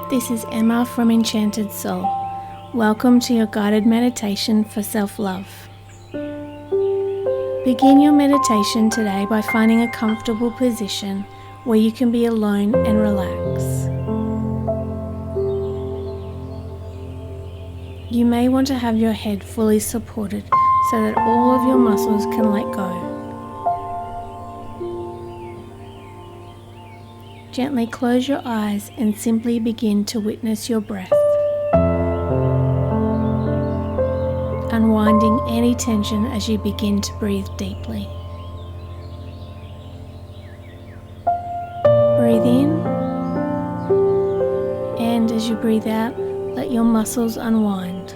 This is Emma from Enchanted Soul. Welcome to your guided meditation for self-love. Begin your meditation today by finding a comfortable position where you can be alone and relax. You may want to have your head fully supported so that all of your muscles can let go. Gently close your eyes and simply begin to witness your breath, unwinding any tension as you begin to breathe deeply. Breathe in, and as you breathe out, let your muscles unwind,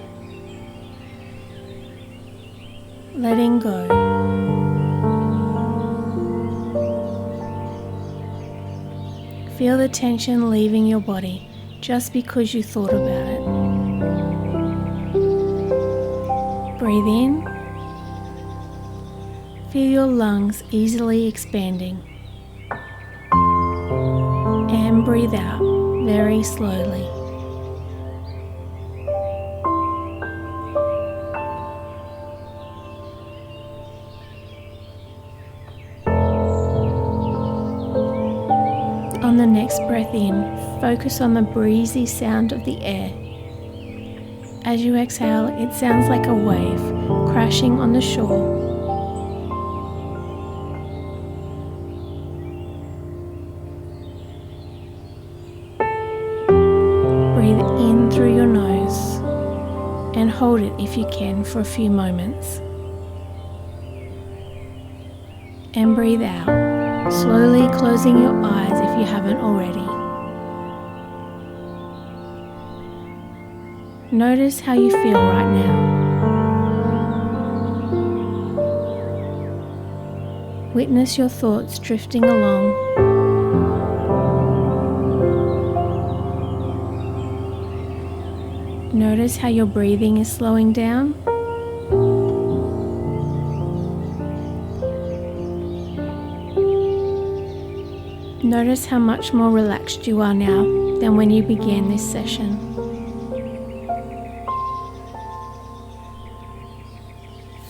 letting go. Feel the tension leaving your body just because you thought about it. Breathe in. Feel your lungs easily expanding. And breathe out very slowly. On the next breath in, focus on the breezy sound of the air. As you exhale, it sounds like a wave crashing on the shore. Breathe in through your nose and hold it if you can for a few moments. And breathe out, slowly closing your eyes if you haven't already. Notice how you feel right now. Witness your thoughts drifting along. Notice how your breathing is slowing down. Notice how much more relaxed you are now than when you began this session.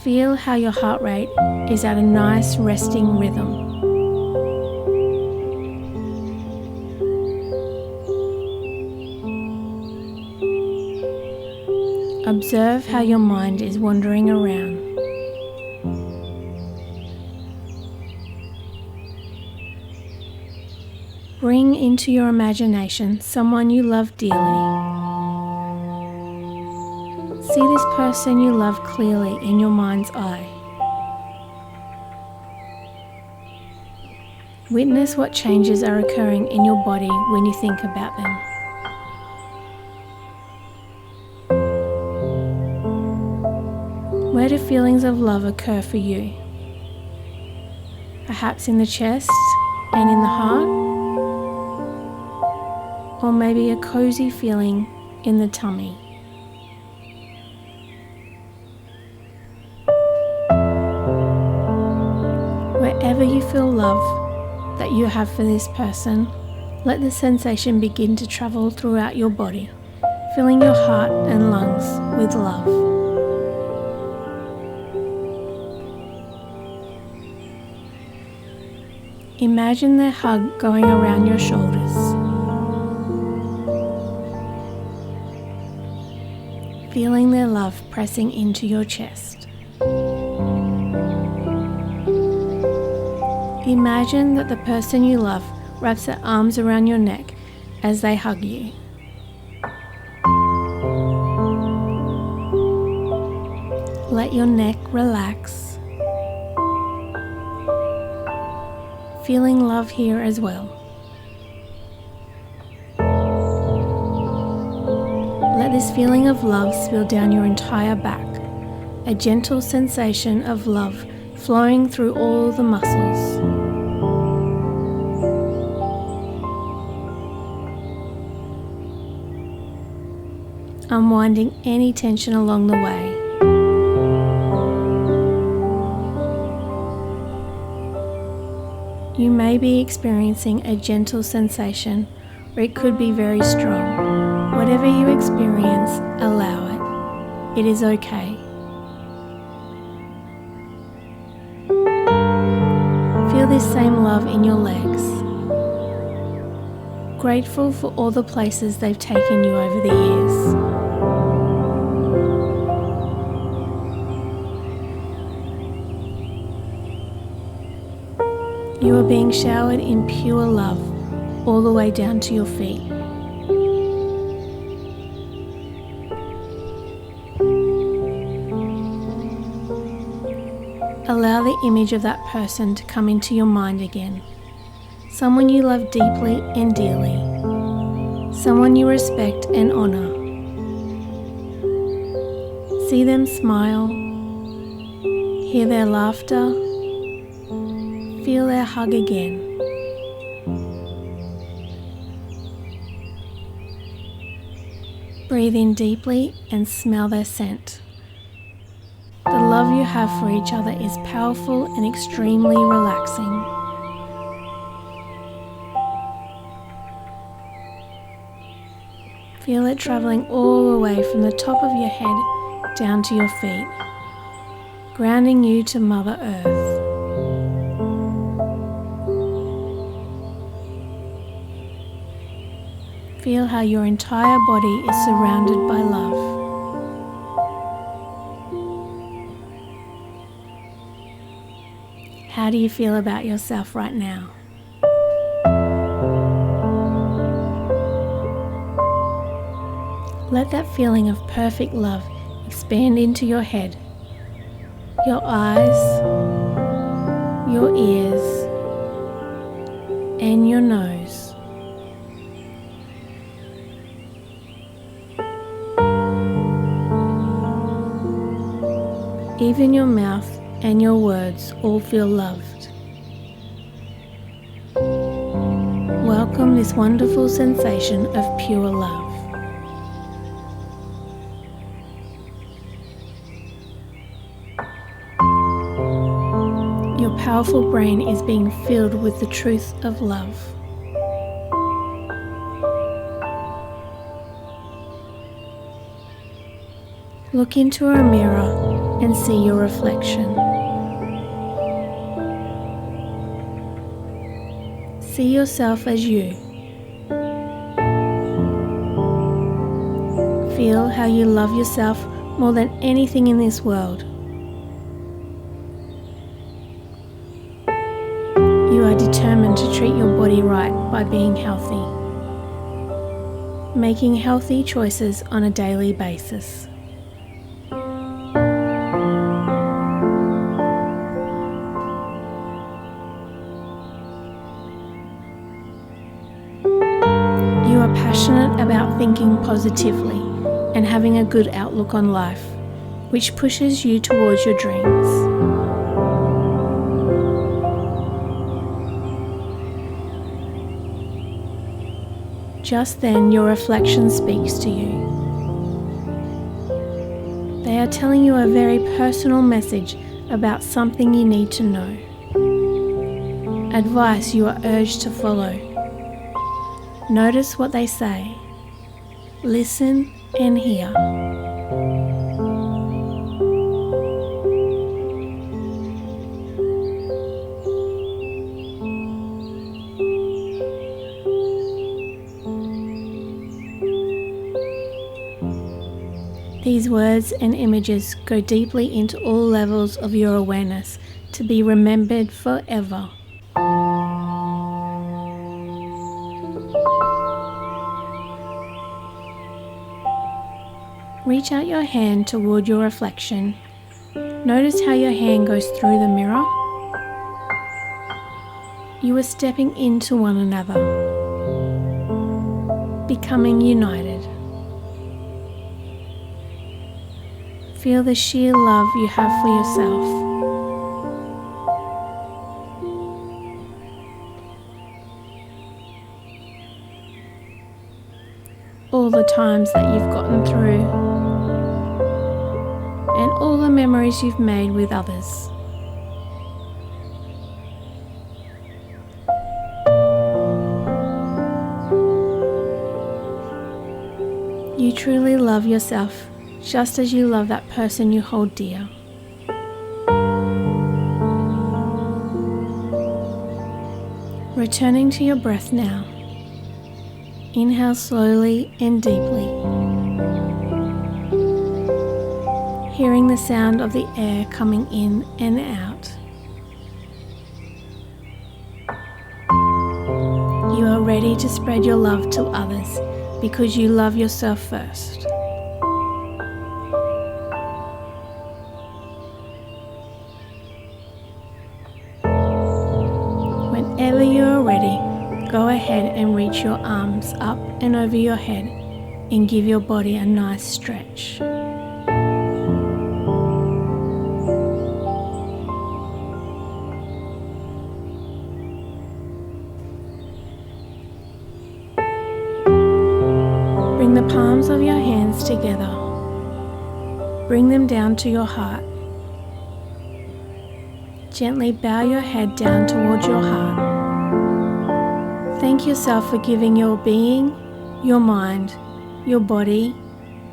Feel how your heart rate is at a nice resting rhythm. Observe how your mind is wandering around. Bring into your imagination someone you love dearly. See this person you love clearly in your mind's eye. Witness what changes are occurring in your body when you think about them. Where do feelings of love occur for you? Perhaps in the chest and in the heart? Or maybe a cozy feeling in the tummy. Wherever you feel love that you have for this person, let the sensation begin to travel throughout your body, filling your heart and lungs with love. Imagine their hug going around your shoulders. Feeling their love pressing into your chest. Imagine that the person you love wraps their arms around your neck as they hug you. Let your neck relax, feeling love here as well. Let this feeling of love spill down your entire back, a gentle sensation of love flowing through all the muscles. Unwinding any tension along the way. You may be experiencing a gentle sensation or it could be very strong. Whatever you experience, allow it. It is okay. Feel this same love in your legs. Grateful for all the places they've taken you over the years. You are being showered in pure love all the way down to your feet. Allow the image of that person to come into your mind again. Someone you love deeply and dearly. Someone you respect and honor. See them smile. Hear their laughter. Feel their hug again. Breathe in deeply and smell their scent. The love you have for each other is powerful and extremely relaxing. Feel it traveling all the way from the top of your head down to your feet, grounding you to Mother Earth. Feel how your entire body is surrounded by love. How do you feel about yourself right now? Let that feeling of perfect love expand into your head, your eyes, your ears, and your nose. Even your mouth and your words all feel loved. Welcome this wonderful sensation of pure love. Your powerful brain is being filled with the truth of love. Look into a mirror and see your reflection. See yourself as you. Feel how you love yourself more than anything in this world. You are determined to treat your body right by being healthy, making healthy choices on a daily basis. You are passionate about thinking positively and having a good outlook on life, which pushes you towards your dreams. Just then, your reflection speaks to you. They are telling you a very personal message about something you need to know. Advice you are urged to follow. Notice what they say. Listen and hear. These words and images go deeply into all levels of your awareness to be remembered forever. Reach out your hand toward your reflection. Notice how your hand goes through the mirror. You are stepping into one another, becoming united. Feel the sheer love you have for yourself. All the times that you've gotten through, and all the memories you've made with others. You truly love yourself just as you love that person you hold dear. Returning to your breath now. Inhale slowly and deeply, hearing the sound of the air coming in and out. You are ready to spread your love to others because you love yourself first. Whenever you are ready, go ahead and reach your arms up and over your head and give your body a nice stretch. Bring the palms of your hands together. Bring them down to your heart. Gently bow your head down towards your heart. Thank yourself for giving your being, your mind, your body,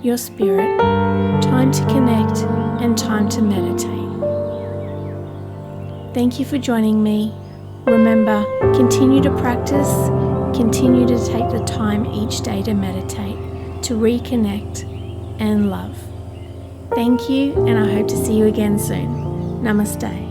your spirit time to connect and time to meditate. Thank you for joining me. Remember, continue to practice, continue to take the time each day to meditate, to reconnect and love. Thank you, and I hope to see you again soon. Namaste.